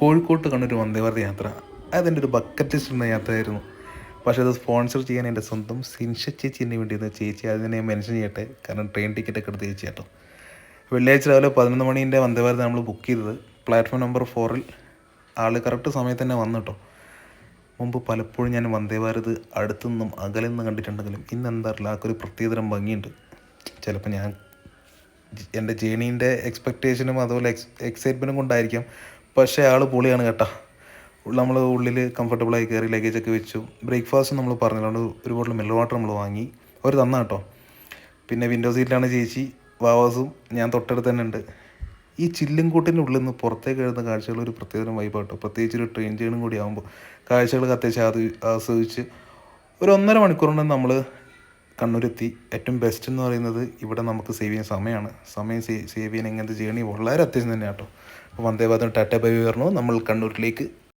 കോഴിക്കോട്ട് കണ്ണൂർ വന്ദേ ഭാരത് യാത്ര അതെൻ്റെ ഒരു ബക്കറ്റ് ലിസ്റ്റുള്ള യാത്രയായിരുന്നു. പക്ഷേ അത് സ്പോൺസർ ചെയ്യാൻ എൻ്റെ സ്വന്തം സിൻഷ ചേച്ചീന് വേണ്ടിയിരുന്ന ചേച്ചി അതിനെ മെൻഷൻ ചെയ്യട്ടെ, കാരണം ട്രെയിൻ ടിക്കറ്റൊക്കെ എടുത്ത് ചേച്ചി കേട്ടോ. വെള്ളിയാഴ്ച രാവിലെ 11 മണീൻ്റെ വന്ദേ ഭാരത് നമ്മൾ ബുക്ക് ചെയ്തത്. പ്ലാറ്റ്ഫോം നമ്പർ 4-ൽ ആൾ കറക്റ്റ് സമയത്ത് തന്നെ വന്നു കേട്ടോ. മുമ്പ് പലപ്പോഴും ഞാൻ വന്ദേ ഭാരത് അടുത്തുനിന്നും അകലിൽ നിന്ന് കണ്ടിട്ടുണ്ടെങ്കിലും ഇന്ന് എന്താ അറിയില്ല, ആൾക്കൊരു പ്രത്യേകതരം ഭംഗിയുണ്ട്. ചിലപ്പോൾ ഞാൻ എൻ്റെ ജേണീൻ്റെ എക്സ്പെക്റ്റേഷനും അതുപോലെ എക്സൈറ്റ്മെൻറ്റും കൊണ്ടായിരിക്കാം, പക്ഷേ ആൾ പൊളിയാണ് കേട്ടോ. നമ്മൾ ഉള്ളിൽ കംഫർട്ടബിളായി കയറി ലഗേജൊക്കെ വെച്ചു. ബ്രേക്ക്ഫാസ്റ്റ് നമ്മൾ പറഞ്ഞിട്ടുണ്ട്, ഒരു ബോട്ടിൽ മിനറൽ വാട്ടർ നമ്മൾ വാങ്ങി, അവർ തന്ന കേട്ടോ. പിന്നെ വിൻഡോ സീറ്റിലാണ് ചേച്ചി, വാവാസും ഞാൻ തൊട്ടടുത്ത് തന്നെ ഉണ്ട്. ഈ ചില്ലിൻകൂട്ടിൻ്റെ ഉള്ളിൽ നിന്ന് പുറത്തേക്ക് എഴുതുന്ന കാഴ്ചകൾ ഒരു പ്രത്യേക വൈബ് കേട്ടോ. പ്രത്യേകിച്ച് ഒരു ട്രെയിൻ ജേണും കൂടി ആകുമ്പോൾ കാഴ്ചകൾ അത്യാവശ്യം ആസ്വദിച്ച് ഒരു 1.5 മണിക്കൂർ കൊണ്ട് നമ്മൾ കണ്ണൂരെത്തി. ഏറ്റവും ബെസ്റ്റ് എന്ന് പറയുന്നത് ഇവിടെ നമുക്ക് സേവ് ചെയ്യുന്ന സമയമാണ്. സമയം സേവ് ചെയ്യാൻ ഇങ്ങനത്തെ ജേണി വളരെ അത്യാവശ്യം തന്നെ കേട്ടോ. അപ്പോൾ വന്ദേ ഭാരത് ടാറ്റ ബൈ ബൈ പറഞ്ഞു നമ്മൾ കണ്ണൂരിലേക്ക്